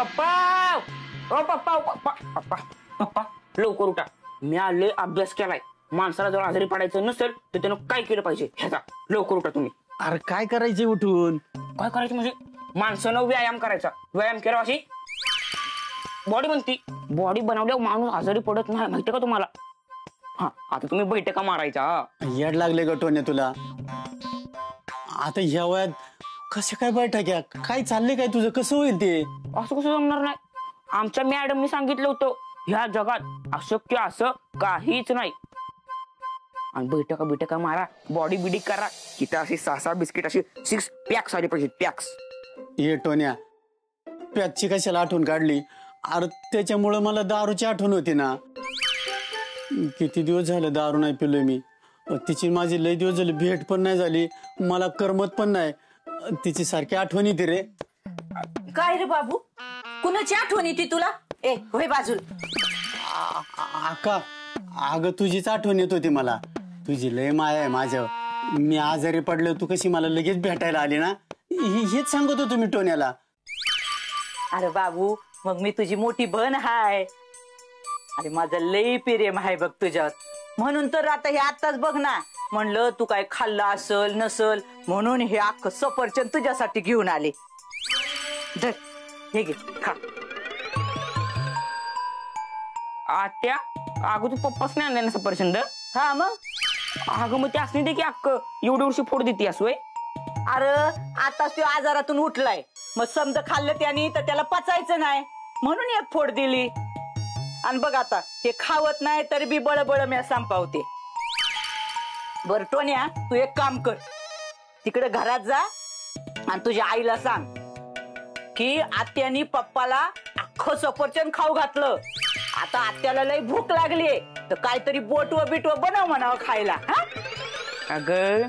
पप्पा ओ पप्पा पप्पा पप्पा पप्पा लवकर उठा. मी आले अभ्यास केलाय. माणसाला जर आजारी पडायचं नसेल तर त्यानं काय केलं पाहिजे ह्याचा. लवकर उठा तुम्ही. अरे काय करायचे उठून? काय करायचं म्हणजे माणसानं व्यायाम करायचा. व्यायाम केला अशी बॉडी बनती. बॉडी बनवल्यावर माणूस आजारी पडत नाही माहितीये का तुम्हाला. हा आता तुम्ही बैठका मारायचा. येड लागले गटवणे तुला. आता ह्या वयात कसे काय बैठक्या? काय चाललंय काय तुझं? कसं होईल ते? असं कसं जमणार नाही. आमच्या मॅडमनी सांगितलं होतं ह्या जगात अशक्य असं काहीच नाही. आणि बैठका मारा. बॉडी बिडी करा. इथं अशी 6 बिस्किट अशी 6 पॅक्स आले पाहिजे. पॅक्स. ये टोन्या पॅकची कशाला आठवण काढली? अरे त्याच्यामुळं मला दारूची आठवण होती ना. किती दिवस झाले दारू नाही पिलोय मी. तिची माझी लय दिवस झाली भेट पण नाही झाली. मला करमत पण नाही. तिची सारखी आठवण येते रे. काय रे बाबू, कुणाची आठवण येते तुला? ए होय बाजूल. आका अगं तुझीच आठवण येत होती मला. तुझी लय माया आहे माझ्यावर. मी आजारी पडलो तू कशी मला लगेच भेटायला आली ना. हेच सांगत होतो मी टोन्याला. अरे बाबू मग मी तुझी मोठी बहीण हाय. अरे माझं लई प्रेम आहे बघ तुझ्यावर. म्हणून तर आता हे आताच बघ ना, म्हणलं तू काय खाल्ला असल नसल म्हणून हे अख्खं सफरचंद तुझ्यासाठी घेऊन आले. धर हे घे खा. आत्या अगं तू पप्पाच नाही आणलं ना सफरचंद. हा मग अगं मग ते असली दे की अक्क एवढी वर्षी फोड देते असोय. अरे आताच तो आजारातून उठलाय. मग समजा खाल्लं त्याने तर त्याला पचायचं नाही म्हणून एक फोड दिली. आणि बघ आता हे खावत नाही तरी बी बळबळ मी संपावते. बर टोन्या तू एक काम कर, तिकडे घरात जा आणि तुझ्या आईला सांग की आत्यानी पप्पाला अख्खं सफरचंद खाऊ घातलं. आता आत्याला लई भूक लागलीये तर काहीतरी बोटव बिटव बनव म्हणावं खायला. हा अगं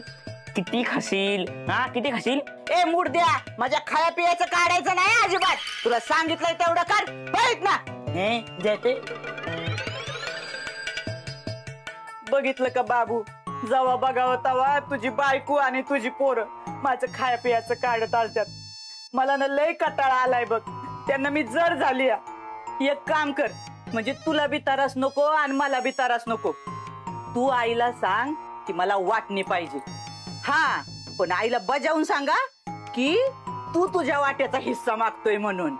किती खाशील. हा किती खाशील. ए मूड द्या, माझ्या खाया पियाचं काढायचं नाही अजिबात. तुला सांगितलंय तेवढं कर. बघित ना हे जाते. बघितलं का बाबू, जवा बघावं तवा तुझी बायको आणि तुझी पोरं माझं खाया पियाचं काढत आलत्यात. मला ना लय कटाळा आलाय बघ. त्यांना मी जर झाली. एक काम कर, म्हणजे तुला बी त्रास नको आणि मला बी त्रास नको. तू आईला सांग की मला वाटणी पाहिजे. हा पण आईला बजावून सांगा की तू तुझ्या वाट्याचा हिस्सा मागतोय म्हणून.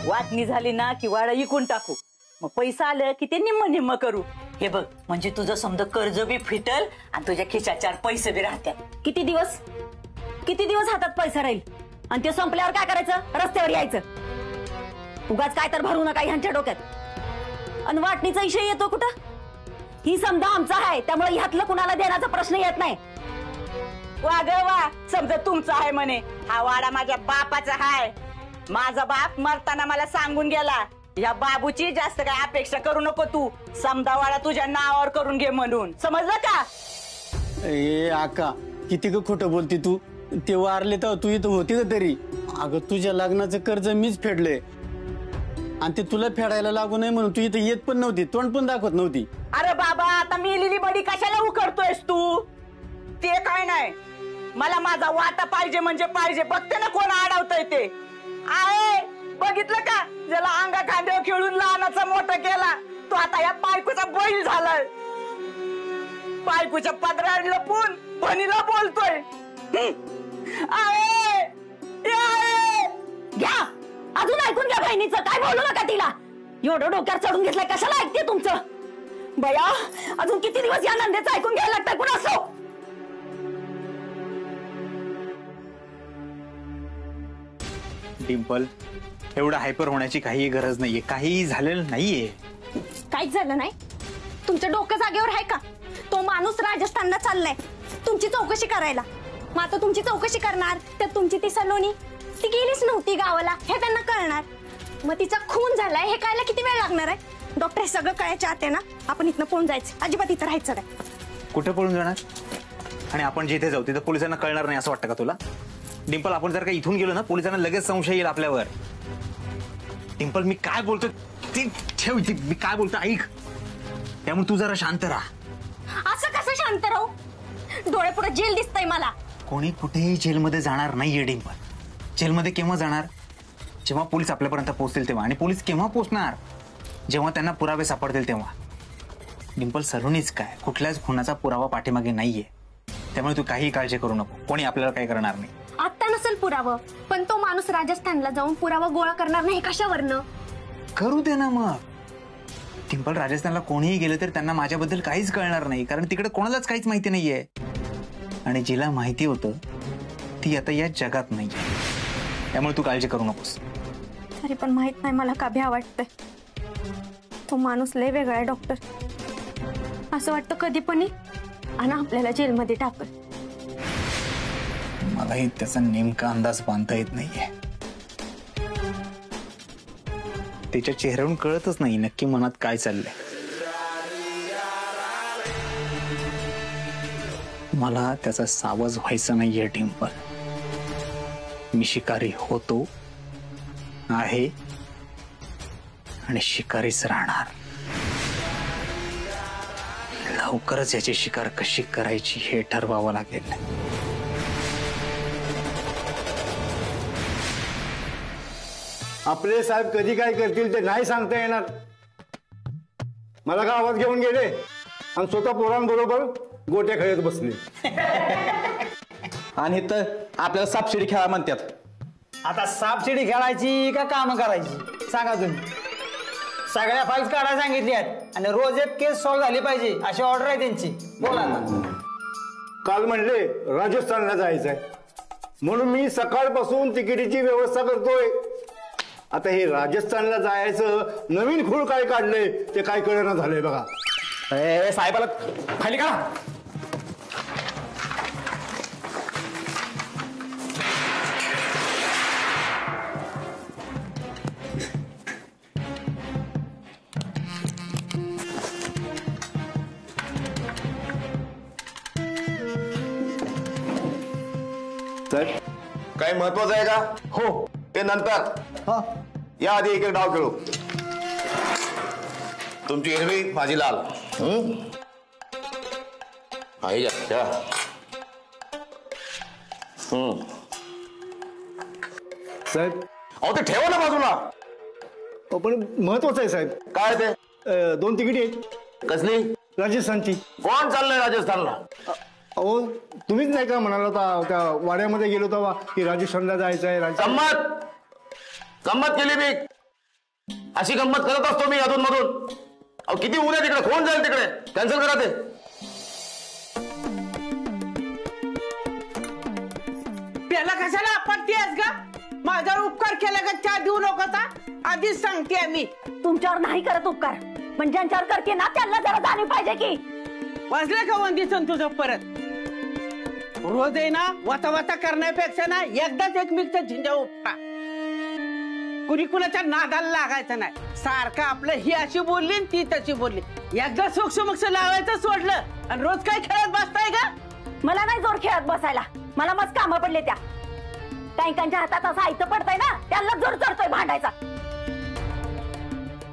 वाटणी झाली ना की वाडा इकून टाकू. मग पैसा आलं की ते निम्म निम्म करू. हे बघ म्हणजे तुझं समजा कर्ज बी फिटल आणि तुझ्या खिशात 4 पैसे बी राहतात. किती दिवस हातात पैसा राहील आणि ते संपल्यावर काय करायचं? रस्त्यावर यायचं. उगाच काय तर भरू नका ह्यांच्या डोक्यात. आणि वाटणीचा विषय येतो कुठं? ही समजा आमचा आहे त्यामुळे ह्यातलं कुणाला देण्याचा प्रश्न येत नाही. वा ग वा, समजा तुमचा आहे म्हणे. हा वाडा माझ्या बापाचा हाय. माझा बाप मरताना मला सांगून गेला या बाबूची जास्त काय अपेक्षा करू नको तू. समजा वाडा तुझ्या नावावर करून घे म्हणून. समजलं का? ए आका किती ग खोटं बोलती तू. ते वारले तर तू इथं होती का तरी? अगं तुझ्या लग्नाचं कर्ज मीच फेडले आणि ते तुला फेडायला लागू नये म्हणून तू इथं येत पण नव्हती, तोंड पण दाखवत नव्हती. अरे बाबा आता मेलेली बडी कशाला उकडतोयस तू? ते काय नाही, मला माझा वाटा पाहिजे म्हणजे पाहिजे. बघते ना कोण अडवतय ते. आहे बघितलं का, ज्याला अंगा खांद्यावर खेळून लहानाचा मोठा केला तो आता या बायकोचा बैल झालाय. बायकोच्या पदरात लपून बहिणीला बोलतोय. आहे घ्या अजून ऐकून घ्या बहिणीचं. काय बोलू नका तिला. एवढं डोक्यावर चढून घेतलंय कशाला ऐकते तुमचं? बया अजून किती दिवस या नंदेचं ऐकून घ्यायला लागतंय कुणा असो. डिंपल एवढं हायपर होण्याची काही गरज नाहीये. काही झालेलं नाहीये. काहीच झालं नाही. तुमचं डोकं जागेवर आहे का? तो माणूस राजस्थानला चाललाय तुमची चौकशी करायला. मग आता तुमची चौकशी करणार तर तुमची ती सलोनी ती गेलीच नव्हती गावाला हे त्यांना कळणार. मग तिचा खून झालाय हे कळायला किती वेळ लागणार आहे? डॉक्टर हे सगळं कळायच्या आत आहे ना आपण इथनं पळून जायचं. अजिबात इथं राहायचं नाही. कुठे पळून जाणार? आणि आपण जिथे जाऊ तिथे पोलिसांना कळणार नाही असं वाटतं का तुला? डिंपल आपण जर का इथून गेलो ना पोलिसांना लगेच संशय येईल आपल्यावर. डिंपल मी काय बोलतो ते ठेव. मी काय बोलतो ऐक. त्यामुळे तू जरा शांत राहा. असं कसं शांत राहू? डोळे पुढे जेल दिसतंय मला. कोणी कुठेही जेलमध्ये जाणार नाहीये डिंपल. जेलमध्ये केव्हा जाणार? जेव्हा पोलीस आपल्यापर्यंत पोहोचतील तेव्हा, आणि पोलीस केव्हा पोहोचणार? जेव्हा त्यांना पुरावे सापडतील तेव्हा. डिंपल, सलोनीच काय, कुठल्याच खुनाचा पुरावा पाठीमागे नाहीये. त्यामुळे तू काही काळजी करू नको, कोणी आपल्याला काही करणार नाही. आता नसेल पुरावं, पण तो माणूस राजस्थानला जाऊन पुरावा गोळा करणार नाही कशावरनं? करू दे ना मग. डिंपल, राजस्थानला कोणीही गेलं तर त्यांना माझ्याबद्दल काहीच कळणार नाही, कारण तिकडे कोणालाच काहीच माहिती नाहीये. आणि जिला माहिती होतं ती आता या जगात नाहीये. त्यामुळे तू काळजी करू नकोस. तरी पण माहित नाही मला का भ्या वाटतंय. तो माणूस लय वेगळा आहे डॉक्टर. असं वाटतं कधी पण आणि आपल्याला जेलमध्ये टाकल. मलाही त्याचा नेमका अंदाज बांधता येत नाहीये. त्याच्या चेहऱ्यावरून कळतच नाही नक्की मनात काय चाललंय. मला त्याचा सावज व्हायचा नाहीये डिंपल. मी शिकारी होतो, आहे आणि शिकारीच राहणार. लवकरच याची शिकार कशी करायची हे ठरवावं लागेल. आपले साहेब कधी काय करतील ते नाही सांगता येणार. मला गावात घेऊन गेले आणि स्वतः पोरांबरोबर गोट्या खेळत बसले. आणि तर आपल्याला सापशिडी खेळा म्हणतात. आता सापशिडी खेळायची का काम करायची सांगा तुम्ही. सगळ्या फाईल्स काढायला सांगितली आहेत आणि रोज एक केस सॉल्व्ह झाली पाहिजे अशी ऑर्डर आहे त्यांची. बोला आता. काल म्हणले राजस्थानला जायचंय म्हणून मी सकाळपासून तिकिटीची व्यवस्था करतोय. आता हे राजस्थानला जायचं नवीन खूळ काय काढलंय ते काय कळेना झालंय बघा. साहेबाला खाली काढा. काही महत्वाचं आहे का? हो. ते नंतर. या आधी एक डाव खेळू. तुमची हिरवी माझी लाल. आई जा. साहेब अहो ते ठेवा ना बाजूला. पण महत्वाचं आहे साहेब. काय ते? 2 तिकिटी आहेत. कसली? राजस्थानची. कोण चाललंय राजस्थानला? अहो तुम्हीच नाही का म्हणाला होता त्या वाड्यामध्ये गेलो तेव्हा की राजस्थानला जायचं आहे. गंमत केली मी. अशी गंमत करत असतो मी अधून मधून. अहो किती ऊन आहे तिकडे, कोण जाईल तिकडे? कॅन्सल करा ते. त्याला कशाला आपत्तीस का? माझ्यावर उपकार केला का चहा देऊ नकोसा? आधीच सांगते मी. तुमच्यावर नाही करत उपकार, पण ज्यांच्यावर करते ना त्यांना जरा जाणीव पाहिजे की. वाजलं का वंदीचं तुझं परत? रोज आहे ना वाता वाता करण्यापेक्षा ना एकदाच एकमेकचा झिंजा उपटा. कुणी कुणाच्या नादाला लागायचं नाही. सारखं आपलं ही अशी बोलली ती तशी बोलली. एकदा सोक्ष लावायचं सोडलं आणि रोज काय खेळत बसताय का? मला नाही जोर खेळत बसायला. मला मस्त कामं पडले त्या. काहीकांच्या हातात असं आयतं पडतंय ना त्यांना जोर चढतोय भांडायचा.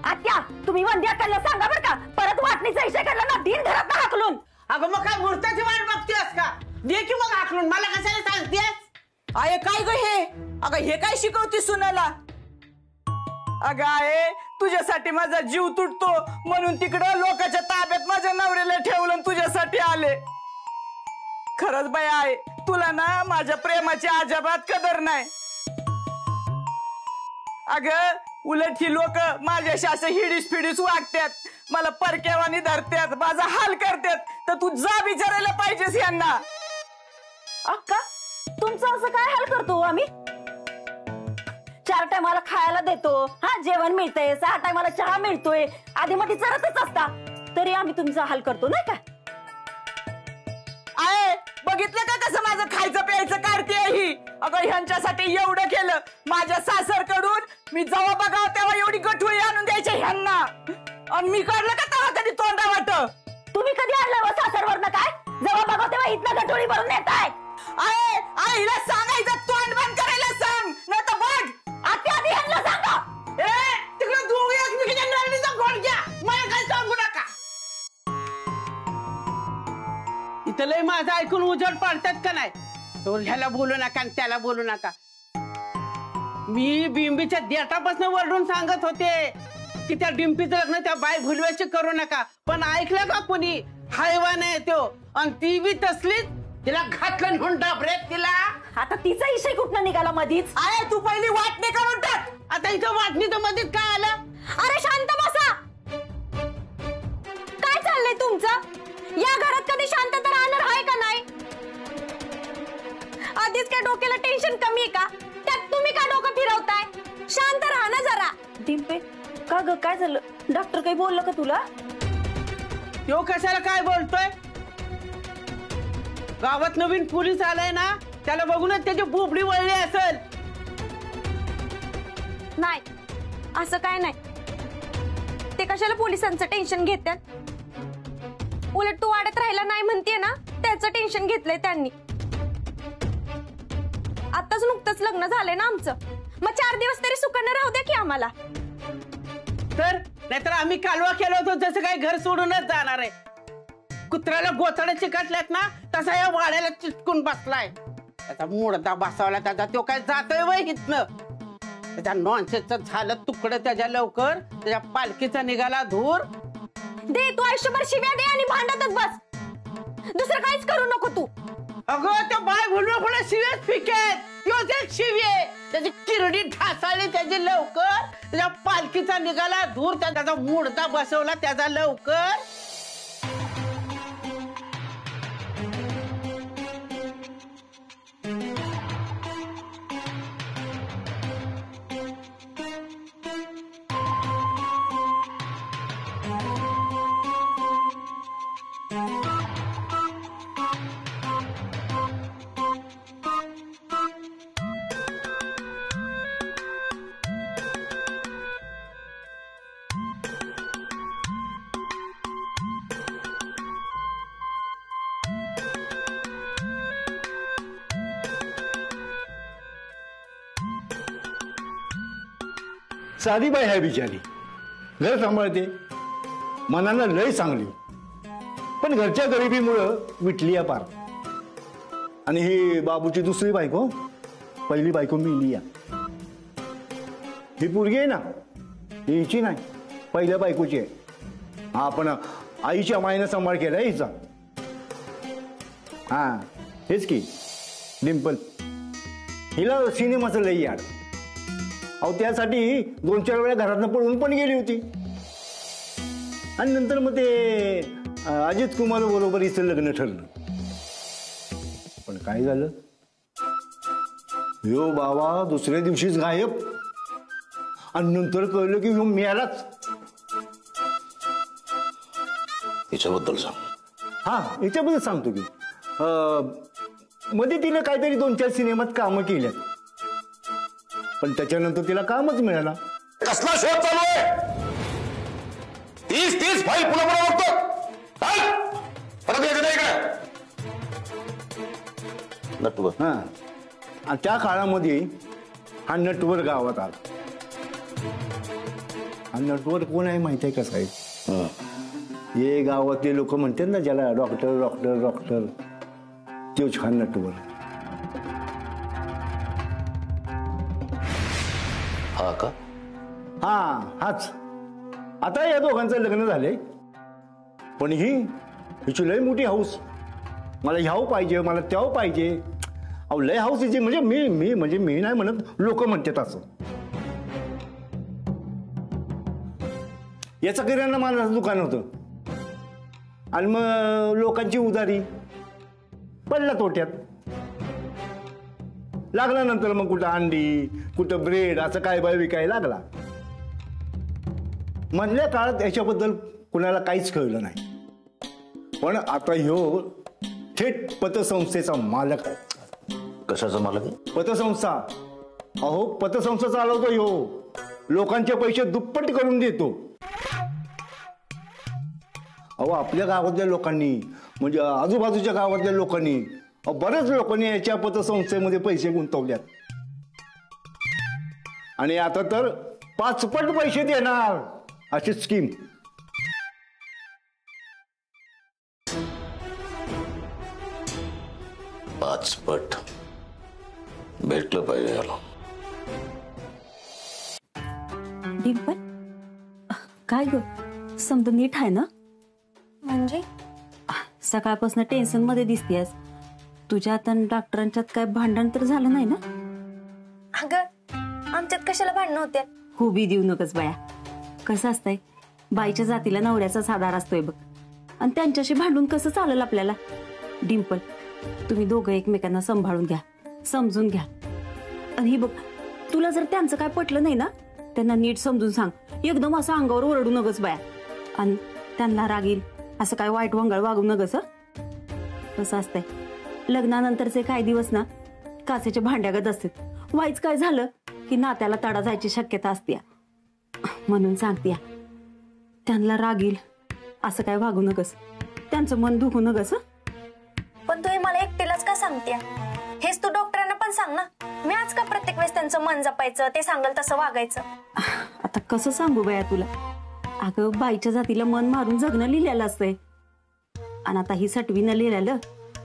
आत्या तुम्ही वंद्याकडला सांगा बरं का, परत वाटणीचा विषय काढला ना दिन घरात हाकलून. अगं मग काय मूर्ताची वाट बघतेस का? दे की मग हाकलून. मला कशाला सांगतेस? आये काय ग हे? अगं हे काय शिकवती सुनाला? अगं आहे तुझ्यासाठी माझा जीव तुटतो म्हणून तिकडं लोकांच्या ताब्यात माझ्या नवऱ्याला ठेवलं आणि तुझ्यासाठी आले. खरंच बाई आहे तुला ना माझ्या प्रेमाची अजिबात कदर नाही. अगं उलट ही लोक माझ्याशी असं हिडीस फिडीस वागतात, मला परकेवानी धरतात, माझा हाल करतात. तर तू जा विचारायला पाहिजेस यांना. अक्का तुमचं असं काय हाल करतो आम्ही? 4 टायमाला खायला देतो, हा जेवण मिळतंय, 6 टायमाला चहा मिळतोय, आधी मध्ये चरतच असता, तरी आम्ही तुमचा हाल करतो नाही का? आहे बघितलं का कसं माझं खायचं प्यायचं काढते ही? अगं ह्यांच्यासाठी एवढं केलं. माझ्या सासरकडून मी जेव्हा बघाव तेव्हा एवढी गठोळी आणून द्यायची ह्यांना, आणि मी काढलं का तेव्हा कधी तोंडावाट? तुम्ही कधी आणलं व सासरवरनं काय? जेव्हा बघाव तेव्हा इथनं गठोळी भरून येताय. आहे हिला सांगायचं तोंड बंद करायला सांग, नाही तर बघ आत्या आधी ह्यांना सांगा. तिकडे दोघे एकमेकीच्या नळणीचा घोळ घ्या, मला काय सांगू नका. इथं लय माझं ऐकून उजड पाडतात का नाही? तो ह्याला बोलू नका आणि त्याला बोलू नका. मी बिंबीच्या देठापासून वरडून सांगत होते की त्या डिंपीचं लग्न त्या बाय भुलव्याशी करू नका, पण ऐकलं का कोणी? हैवान आहे तो, आणि ती बी तसलीच. तिला घातलं म्हणून डाबरेत तिला. आता तिचा विषय कुठनं निघाला मधीच? आहे तू पहिली वाटणी करून टाक. आता इथं वाटणीचं मध्येच काय आलं? अरे शांत बसा. काय चाललंय तुमचं? या घरात कधी शांतता राहणार आहे का नाही? आधीच काय डोक्याला टेन्शन कमी आहे का? त्यात तुम्ही का डोकं फिरवताय? शांत राहा ना जरा. डिंपे का ग, काय झालं? डॉक्टर काही बोललं का तुला? तो कशाला काय बोलतोय? गावात नवीन पोलीस आलाय ना, त्याला बघूनच त्याची बोबडी वळली असेल. नाही, असं काय नाही. ते कशाला पोलिसांचं टेन्शन घेतात? उलट तू वाढत राहिला नाही म्हणते ना, त्याचं टेन्शन घेतलंय त्यांनी. आताच नुकतंच लग्न झालंय ना आमचं, मग 4 दिवस तरी सुखाने राहू द्या की आम्हाला. तर नाहीतर आम्ही कालवा केलं होतं जसं काही घर सोडूनच जाणार आहे. कुत्र्याला गोचाडे चिकटल्यात ना, तसा या वाड्याला चिटकून बसलाय. त्याचा मुडदा बसवला त्याचा, तो काय जातोय वय इथनं. त्याच्या नॉनसेन्सचं झालं तुकडं त्याच्या लवकर. त्याच्या पालखीचा निघाला धूर. दे तू आयुष्यभर शिव्या दे आणि भांडतच बस. दुसरं काहीच करू नको तू. अगं त्या बाय भुलवा पुढे शिव्याच फिकेत. त्योच एक शिवे, त्याची किरडी ढासाळली त्याची लवकर. त्याच्या पालखीचा निघाला धूर, त्याचा मुडदा बसवला त्याचा लवकर. साधी बाई आहे बिचारी, घर सांभाळते, मनानं लय चांगली, पण घरच्या गरिबीमुळं विटली या पार. आणि ही बाबूची दुसरी बायको, पहिली बायको मिली या. ही पोरगी आहे ना, ही हिची नाही, पहिल्या बायकोची आहे. हा पण आईच्या मायनं सांभाळ केलाय हिचा. हा हेच की डिंपल. हिला सिनेमाचं लई याड. अहो त्यासाठी 2-4 वेळा घरातनं पळून पण गेली होती. आणि नंतर मग ते अजित कुमार बरोबर हिचं लग्न ठरलं. पण काय झालं, ह्यो बाबा दुसऱ्या दिवशीच गायब. आणि नंतर कळलं की ह्यो मेलाच. याच्याबद्दल सांग. हा याच्याबद्दल सांगतो की मध्ये तिने काहीतरी 2-4 सिनेमात कामं केल्यात, पण त्याच्यानंतर तिला कामच मिळाला. कसला शोध चालू आहे? 30 फाईल पुन्हा पुन्हा बघतो. परत यायचं नाही इकडे. नटवर. हा आणि त्या काळामध्ये हा नटवर गावात आला. हा नटवर कोण आहे माहिती आहे का साहेब? हे गावातले लोक म्हणतात ना ज्याला डॉक्टर डॉक्टर डॉक्टर, तोच हा नटवर. हा का? हा हाच. आता या दोघांचं लग्न झालंय, पण हिची लय मोठी हाऊस. मला ह्याव पाहिजे, मला त्याव पाहिजे. अहो लय हाऊस हिची. म्हणजे मी नाही म्हणत, लोक म्हणतात असं. याचं किराणा मालाचं दुकान होतं आणि मग लोकांची उधारी, पडला तोट्यात. लागला नंतर मग कुठं अंडी, कुठं ब्रेड, असं काय बाय विकायला लागला. मधल्या काळात याच्याबद्दल कुणाला काहीच कळलं नाही, पण आता ह्यो थेट पतसंस्थेचा मालक आहे. कशाचा मालक? पतसंस्था. अहो पतसंस्था चालवतो ह्यो. लोकांचे पैसे दुप्पट करून देतो. अहो आपल्या गावातल्या लोकांनी, म्हणजे आजूबाजूच्या गावातल्या लोकांनी, बऱ्याच लोकांनी याच्या पतसंस्थेमध्ये पैसे गुंतवल्यात. आणि आता तर 5 पट पैसे देणार अशी स्कीम. पाच पट भेटलं पाहिजे याला. डिंपल काय ग समज नीट आहे ना? म्हणजे सकाळपासून टेन्शन मध्ये दिसतेस. तुझ्या आता डॉक्टरांच्यात काय भांडण तर झालं नाही ना? अगं आमच्यात कशाला भांडणं होत्या? खूबी देऊ नकस बाया. कसं असतंय बाईच्या जातीला नवऱ्याचाच आधार असतोय बघ. आणि त्यांच्याशी भांडून कसं चालेल आपल्याला? डिंपल तुम्ही दोघं एकमेकांना सांभाळून घ्या, समजून घ्या. आणि ही बघ तुला जर त्यांचं काय पटलं नाही ना त्यांना नीट समजून सांग. एकदम असं अंगावर ओरडू नगस बाया. आणि त्यांना राग येईल असं काय वाईट वंगाळ वागू नगस. कसं असतंय लग्नानंतरचे काही दिवस ना काचेच्या भांड्यागत असतात. वाईच काय झालं की नात्याला तडा जायची शक्यता असते. म्हणून सांगते त्यांना राग येईल असं काय वागू नगस. त्यांचं मन दुखू नगस. पण तू हे मला एकटीलाच का सांगते? हेच तू डॉक्टरांना पण सांग ना. मी आज का प्रत्येक वेळेस त्यांचं मन जपायचं, ते सांगल तसं वागायचं? आता कसं सांगू बाया तुला? अगं बाईच्या जातीला मन मारून जगणं लिहिलेलं असतंय. आणि आता ही सटवीनं लिहिलेलं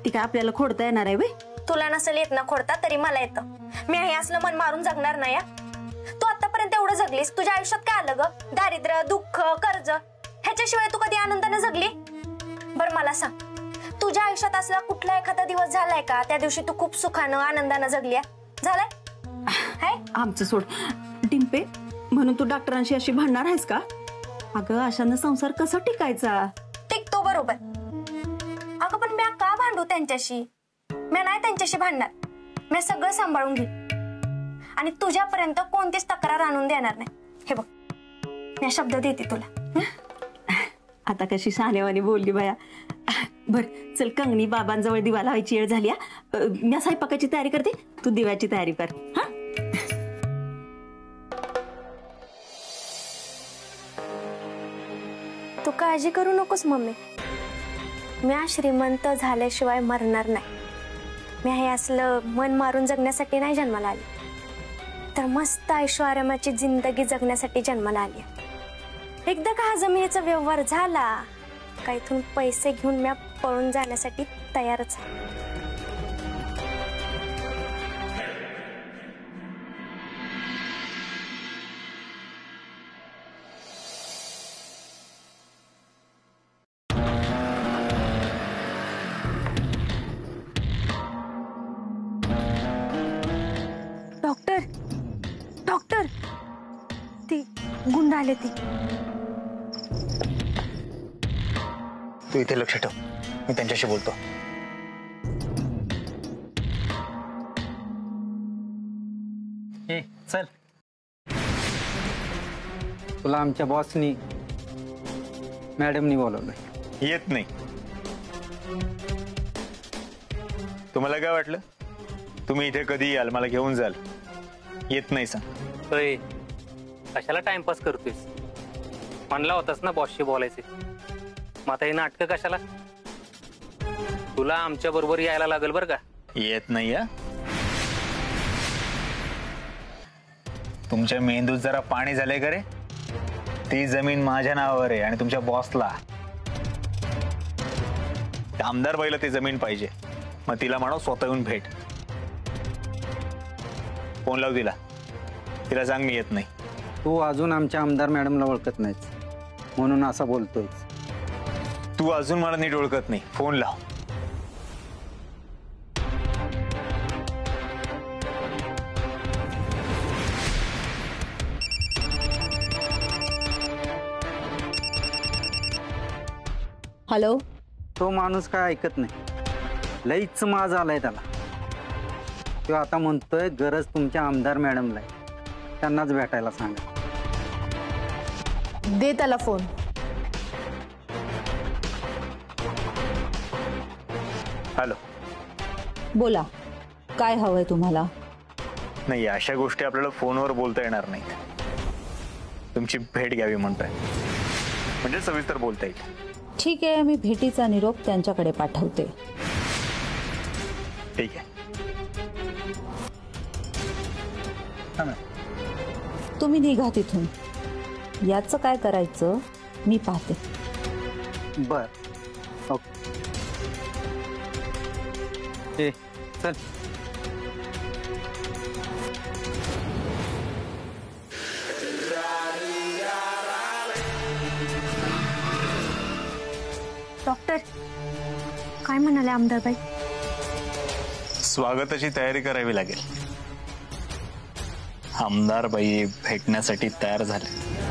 ती काय आपल्याला खोडता येणार आहे? तुला नसेल येत ना खोडता तरी मला येतं. मी हे असलं मन मारून जगणार नाही. तू आतापर्यंत एवढं जगलीस, तुझ्या आयुष्यात काय आलं ग? दारिद्र्य, दुःख, कर्ज, ह्याच्याशिवाय तू कधी आनंदाने जगली? बरं मला सांग, तुझ्या आयुष्यात असला कुठला एखादा दिवस झालाय का त्या दिवशी तू खूप सुखानं आनंदानं जगली? झालाय? आमचं सोड डिंपे. म्हणून तू डॉक्टरांशी अशी भांडणार आहेस का? अगं अशानं संसार कसा टिकायचा? टिकतो बरोबर. अगं पण मी का भांडू त्यांच्याशी? मी नाही त्यांच्याशी भांडणार. मी सगळं सांभाळून घे आणि तुझ्यापर्यंत कोणतीच तक्रार आणून देणार नाही. हे बघ मी शब्द देते तुला. आता कशी शानेवानी बोलली बाया. बर चल कंगनी बाबांजवळ दिवा लावायची वेळ झाली. मी स्वयंपाकाची तयारी करते, तू दिव्याची तयारी कर. हा तू काळजी करू नकोस मम्मी. मी श्रीमंत झाल्याशिवाय मरणार नाही. मी हे असलं मन मारून जगण्यासाठी नाही जन्माला आली, तर मस्त ऐशोआरामाची जिंदगी जगण्यासाठी जन्माला आली. एकदा का हा जमिनीचा व्यवहार झाला का इथून पैसे घेऊन मी पळून जाण्यासाठी तयारच आहे. डॉक्टर डॉक्टर ती गुंड आले. ती तू इथे लक्ष ठेव, मी त्यांच्याशी बोलतो. चल तुला आमच्या बॉसनी मॅडमनी बोलवलंय. येत नाही. तुम्हाला काय वाटलं तुम्ही इथे कधी याल मला घेऊन जाल? येत नाही सांग. कशाला टाइमपास करतोयस? म्हणला होतास ना बॉसशी बोलायचे. मग आता हे नाटक कशाला? तुला आमच्या बरोबर यायला लागेल बरं का? येत नाही. तुमच्या मेंदूत जरा पाणी झालंय का रे? ती जमीन माझ्या नावावर आहे आणि तुमच्या बॉसला आमदार बाईला ती जमीन पाहिजे. मग तिला म्हणा स्वतः येऊन भेट. फोन लाव तिला, तिला सांग मी येत नाही. तू अजून आमच्या आमदार मॅडमला ओळखत नाहीस म्हणून असं बोलतोय. तू अजून मला नीट ओळखत नाही. फोन लाव. हॅलो. तो माणूस काय ऐकत नाही. लईच माज आलाय त्याला. तो आता म्हणतोय गरज तुमच्या आमदार मॅडमला आहे, त्यांनाच भेटायला सांगा. दे त्याला फोन. हॅलो. बोला काय हवंय तुम्हाला? नाही अशा गोष्टी आपल्याला फोनवर बोलता येणार नाहीत. तुमची भेट घ्यावी म्हणतोय, म्हणजे सविस्तर बोलता येईल. ठीक आहे, मी भेटीचा निरोप त्यांच्याकडे पाठवते. ठीक आहे. तुम्ही निघा तिथून. याचं काय करायचं मी पाहते. बर ओके. चल. डॉक्टर काय म्हणाले आमदारबाई? स्वागताची तयारी करावी लागेल. आमदारबाई भेटण्यासाठी तयार झाले.